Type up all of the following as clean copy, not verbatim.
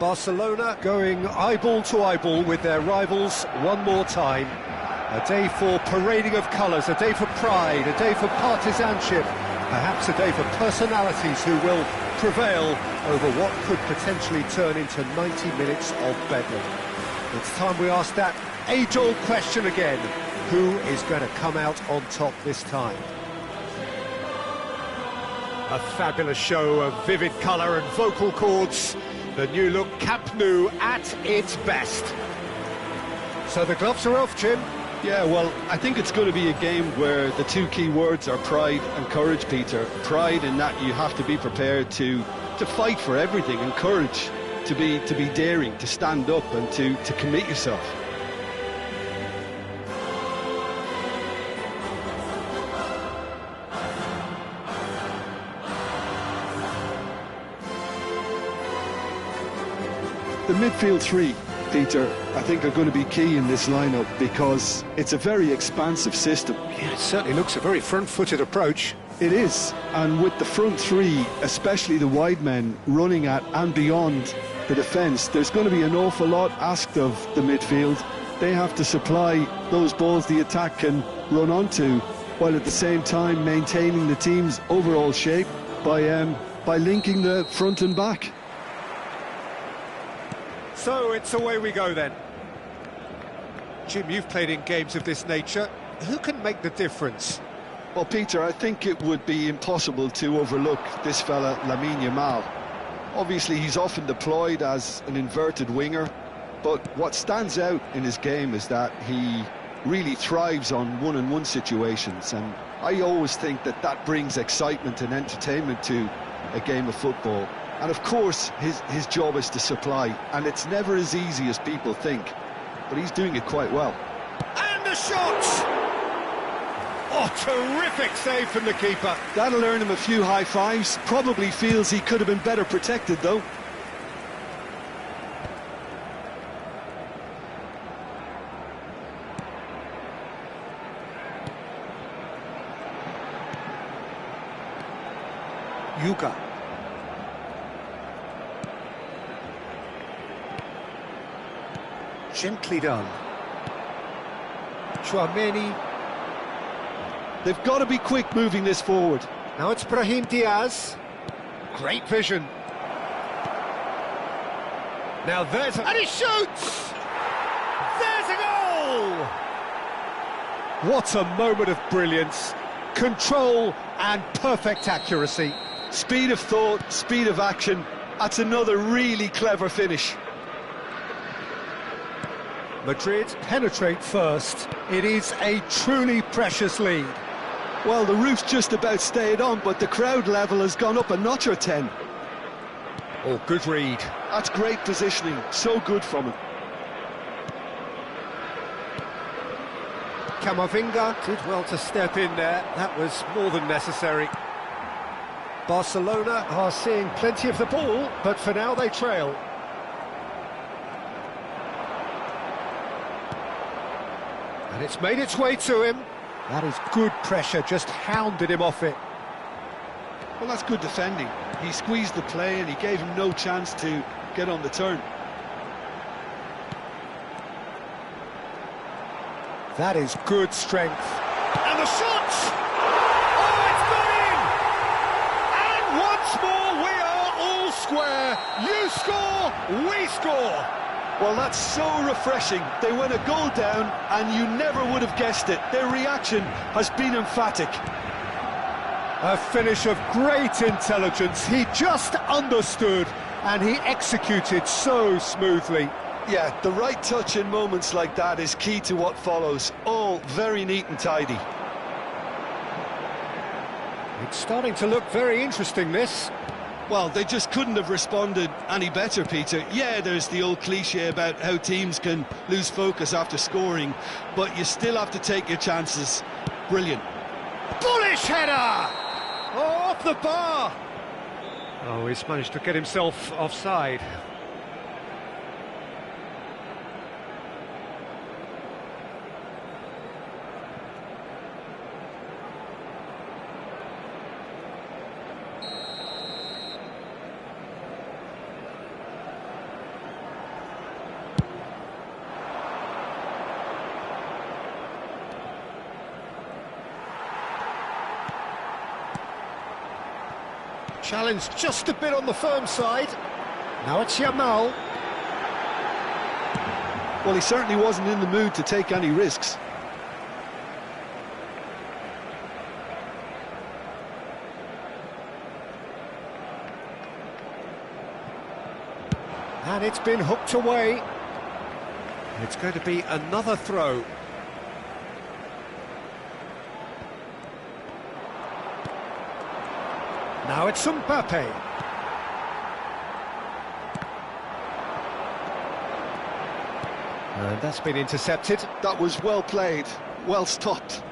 Barcelona going eyeball to eyeball with their rivals one more time. A day for parading of colours, a day for pride, a day for partisanship, perhaps a day for personalities who will prevail over what could potentially turn into 90 minutes of bedlam. It's time we ask that age-old question again: who is going to come out on top this time? A fabulous show of vivid colour and vocal cords. The new look Camp Nou at its best. So the gloves are off, Jim. Yeah, well, I think it's going to be a game where the two key words are pride and courage, Peter. Pride in that you have to be prepared to fight for everything, and courage to be daring, to stand up and to commit yourself. The midfield three, Peter, I think are going to be key in this lineup because it's a very expansive system. Yeah, it certainly looks a very front-footed approach. It is, and with the front three, especially the wide men, running at and beyond the defence, there's going to be an awful lot asked of the midfield. They have to supply those balls the attack can run onto, while at the same time maintaining the team's overall shape by linking the front and back. So it's away we go then. Jim, you've played in games of this nature. Who can make the difference? Well, Peter, I think it would be impossible to overlook this fella, Lamine Yamal. Obviously, he's often deployed as an inverted winger, but what stands out in his game is that he really thrives on one-on-one situations, and I always think that that brings excitement and entertainment to a game of football. And of course, his job is to supply, and it's never as easy as people think, but he's doing it quite well. And the shot! Oh, terrific save from the keeper. That'll earn him a few high fives. Probably feels he could have been better protected, though. Yuga. Gently done. Chouameni. They've got to be quick moving this forward. Now it's Brahim Diaz. Great vision. Now there's and he shoots! There's a goal! What a moment of brilliance. Control and perfect accuracy. Speed of thought, speed of action. That's another really clever finish. Madrid penetrate first. It is a truly precious lead. Well, the roof's just about stayed on, but the crowd level has gone up a notch or 10. Oh, good read. That's great positioning. So good from him. Camavinga did well to step in there. That was more than necessary. Barcelona are seeing plenty of the ball, but for now they trail. And it's made its way to him. That is good pressure, just hounded him off it. Well, that's good defending. He squeezed the play and he gave him no chance to get on the turn. That is good strength. And the shot! Oh, it's gone in! And once more we are all square. You score, we score. Well, that's so refreshing. They went a goal down and you never would have guessed it. Their reaction has been emphatic. A finish of great intelligence. He just understood and he executed so smoothly. Yeah, the right touch in moments like that is key to what follows. All very neat and tidy. It's starting to look very interesting, this. Well, they just couldn't have responded any better, Peter. Yeah, there's the old cliche about how teams can lose focus after scoring, but you still have to take your chances. Brilliant. Bullish header! Oh, off the bar! Oh, he's managed to get himself offside. Challenge just a bit on the firm side. Now it's Yamal. Well, he certainly wasn't in the mood to take any risks. And it's been hooked away. It's going to be another throw. Now it's Mbappe. And that's been intercepted. That was well played, well stopped.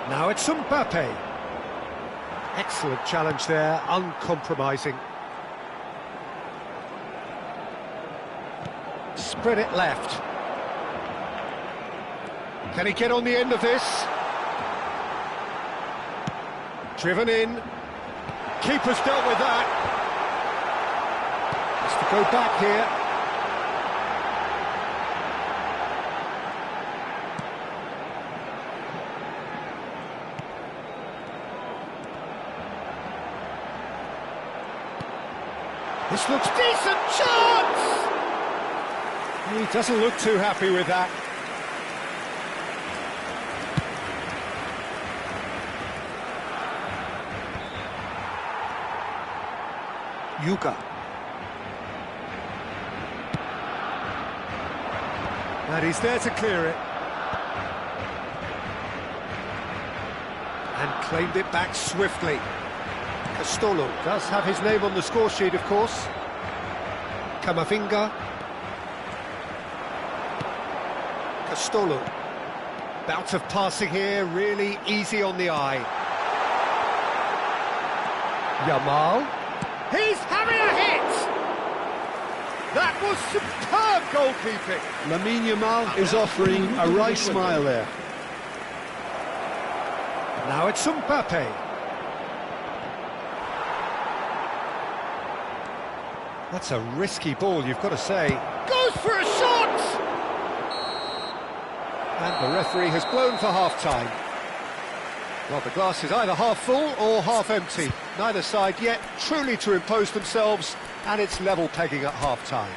Now it's Mbappe. Excellent challenge there, uncompromising. Spread it left. Can he get on the end of this? Driven in. Keeper's dealt with that. Has to go back here. This looks decent chance! He doesn't look too happy with that. Yuka. And he's there to clear it. And claimed it back swiftly. Castolo does have his name on the score sheet, of course. Camavinga. Castolo. Bout of passing here, really easy on the eye. Yamal. He's having a hit! That was superb goalkeeping. Lamine Yamal is offering a wry smile there. Now it's Mbappe. That's a risky ball, you've got to say. Goes for a shot! And the referee has blown for half-time. Well, the glass is either half full or half empty. Neither side yet truly to impose themselves, and it's level pegging at half-time.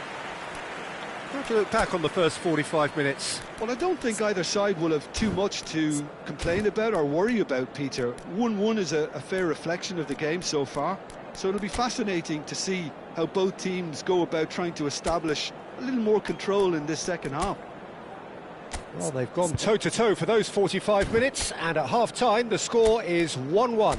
How to look back on the first 45 minutes? Well, I don't think either side will have too much to complain about or worry about, Peter. 1-1 is a fair reflection of the game so far, so it'll be fascinating to see how both teams go about trying to establish a little more control in this second half. Well, they've gone toe-to-toe for those 45 minutes, and at half-time the score is 1-1.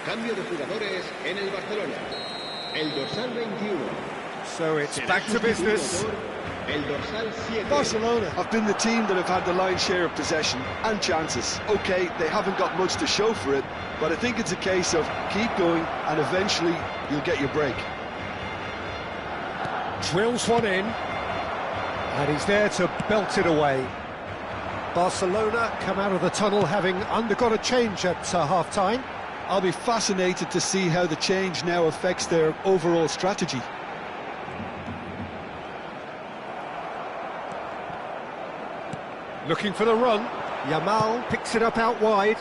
Cambio de jugadores en el Barcelona. El dorsal 21. So it's back to business. El dorsal 7. Barcelona have been the team that have had the lion's share of possession and chances. OK, they haven't got much to show for it, but I think it's a case of keep going and eventually you'll get your break. Drills one in, and he's there to belt it away. Barcelona come out of the tunnel having undergone a change at half-time. I'll be fascinated to see how the change now affects their overall strategy. Looking for the run. Yamal picks it up out wide.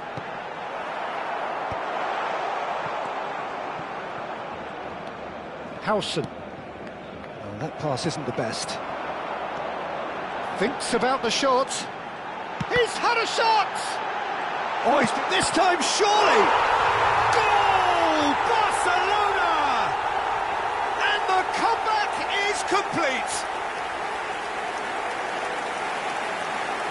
Howson. Oh, that pass isn't the best. Thinks about the shot. He's had a shot! Oh, this time surely! Goal! Barcelona! And the comeback is complete!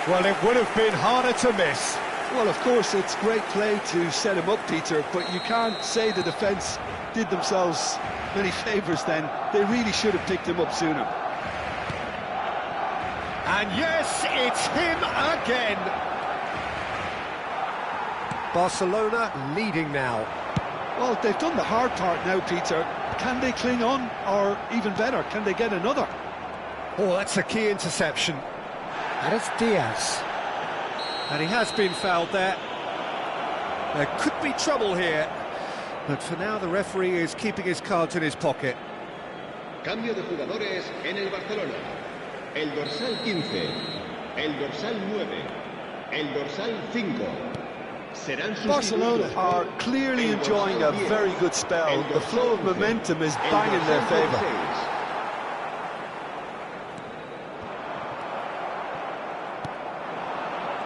Well, it would have been harder to miss. Well, of course, it's great play to set him up, Peter, but you can't say the defence did themselves many favours then. They really should have picked him up sooner. And yes, it's him again. Barcelona leading now. Well, they've done the hard part now, Peter. Can they cling on, or even better, can they get another? Oh, that's a key interception. And it's Diaz. And he has been fouled there. There could be trouble here. But for now, the referee is keeping his cards in his pocket. Cambio de jugadores en el Barcelona. El dorsal 15, el dorsal 9, el dorsal 5. Barcelona are clearly enjoying a very good spell. The flow of momentum is bang in their favour.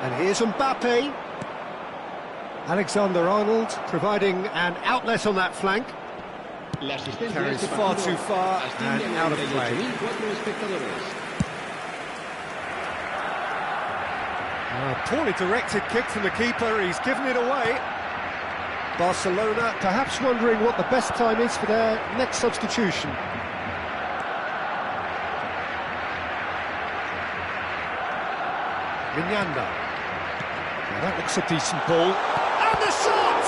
And here's Mbappe. Alexander-Arnold providing an outlet on that flank. Carries far too far and out of play. Poorly directed kick from the keeper, he's given it away. Barcelona perhaps wondering what the best time is for their next substitution. Viñanda. Now that looks a decent ball. And the shot!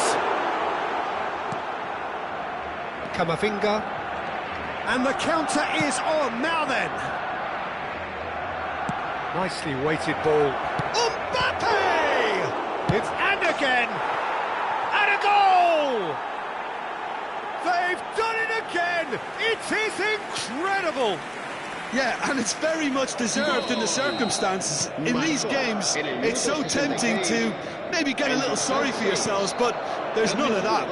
Camavinga. And the counter is on, now then. Nicely weighted ball. Mbappe! It's and again! And a goal! They've done it again! It is incredible! Yeah, and it's very much deserved in the circumstances. In these games, it's so tempting to maybe get a little sorry for yourselves, but there's none of that.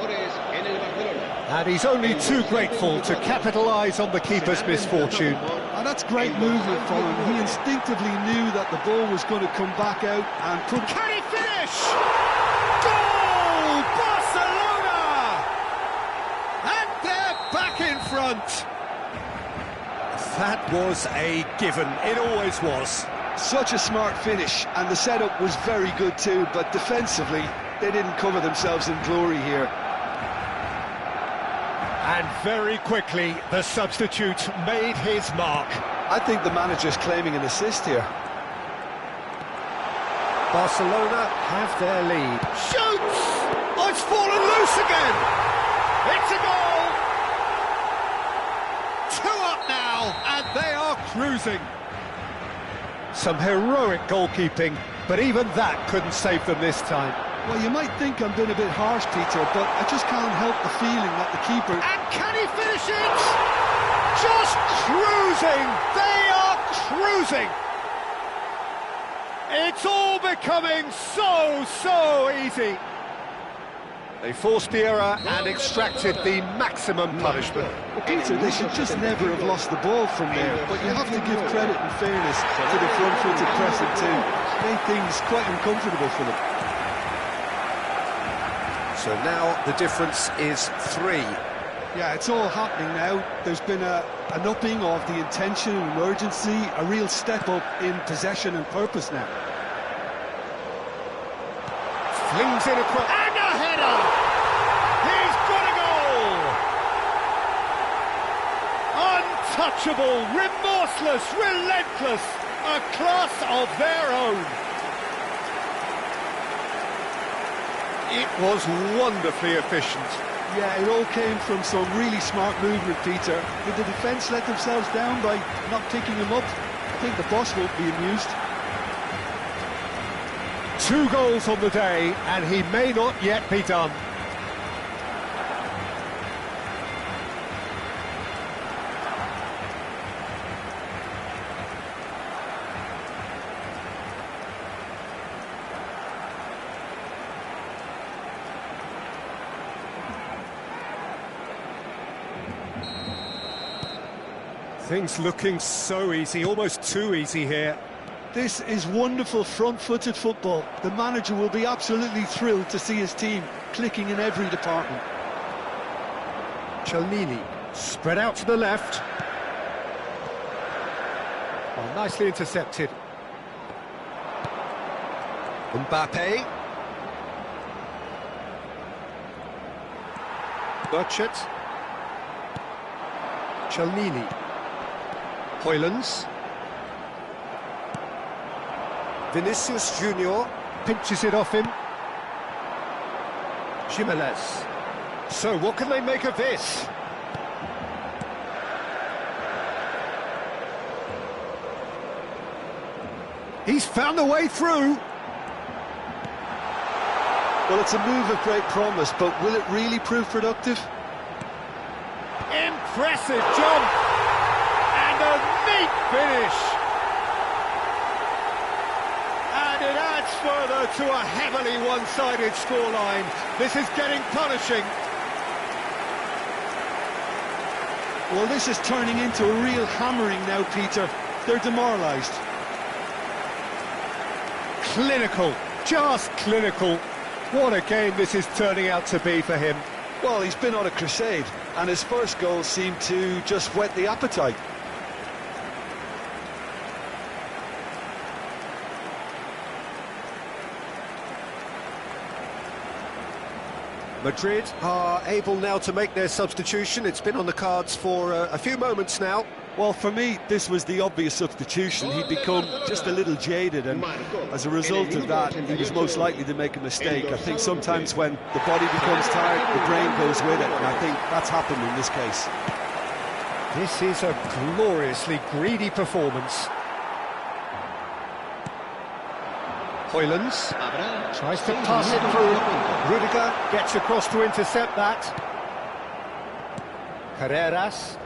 And he's only too grateful to capitalise on the keeper's misfortune. And that's great movement from him. He instinctively knew that the ball was going to come back out and put... Can he finish? Goal! Barcelona! And they're back in front. That was a given. It always was. Such a smart finish, and the setup was very good too, but defensively, they didn't cover themselves in glory here. And very quickly, the substitute made his mark. I think the manager's claiming an assist here. Barcelona have their lead. Shoots! Oh, it's fallen loose again! It's a goal! 2 up now, and they are cruising. Some heroic goalkeeping, but even that couldn't save them this time. Well, you might think I'm being a bit harsh, Peter, but I just can't help the feeling that the keeper... And can he finish it? Just cruising! They are cruising! It's all becoming so easy. They forced the error and extracted the maximum punishment. Well, Peter, they should just never have lost the ball from there, but you have to give credit and fairness to the front-footed pressing too. Made things quite uncomfortable for them. So now the difference is 3. Yeah, it's all happening now. There's been an upping of the intention and urgency, a real step up in possession and purpose now. Flings in a quick... And a header! He's got a goal! Untouchable, remorseless, relentless, a class of their own. It was wonderfully efficient. Yeah, it all came from some really smart movement, Peter. Did the defence let themselves down by not picking him up? I think the boss won't be amused. 2 goals on the day, and he may not yet be done. Things looking so easy, almost too easy here. This is wonderful front-footed football. The manager will be absolutely thrilled to see his team clicking in every department. Chelnini spread out to the left. Well, nicely intercepted. Mbappe. Burchett. Chalnini. Hoylands. Vinicius Junior pinches it off him. Jimenez. So what can they make of this? He's found a way through. Well, it's a move of great promise, but will it really prove productive? Impressive jump! And a neat finish! And it adds further to a heavily one-sided scoreline. This is getting punishing. Well, this is turning into a real hammering now, Peter. They're demoralised. Clinical, just clinical. What a game this is turning out to be for him. Well, he's been on a crusade, and his first goal seemed to just whet the appetite. Madrid are able now to make their substitution. It's been on the cards for a few moments now. Well, for me, this was the obvious substitution. He'd become just a little jaded, and as a result of that, he was most likely to make a mistake. I think sometimes when the body becomes tired, the brain goes with it, and I think that's happened in this case. This is a gloriously greedy performance. Hoylands tries to pass it through. Rudiger gets across to intercept that. Carreras.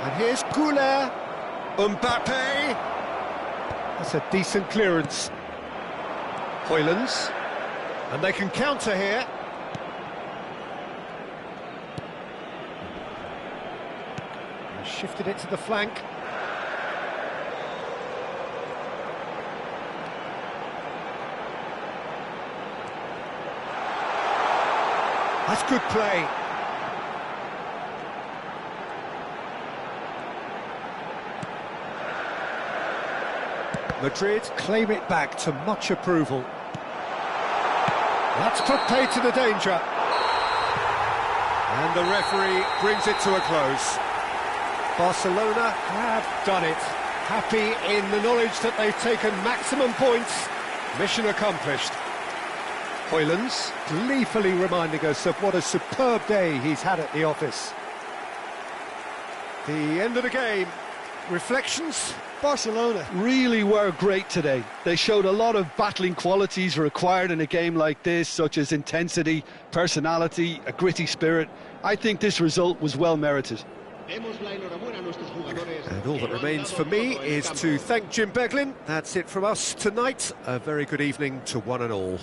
And here's Goulet. Mbappe. That's a decent clearance. Hoylands. And they can counter here. And shifted it to the flank. That's good play. Madrid claim it back to much approval. That's put pay to the danger. And the referee brings it to a close. Barcelona have done it. Happy in the knowledge that they've taken maximum points. Mission accomplished. Hoylands gleefully reminding us of what a superb day he's had at the office. The end of the game. Reflections? Barcelona really were great today. They showed a lot of battling qualities required in a game like this, such as intensity, personality, a gritty spirit. I think this result was well merited. And all that remains for me is to thank Jim Beglin. That's it from us tonight. A very good evening to one and all.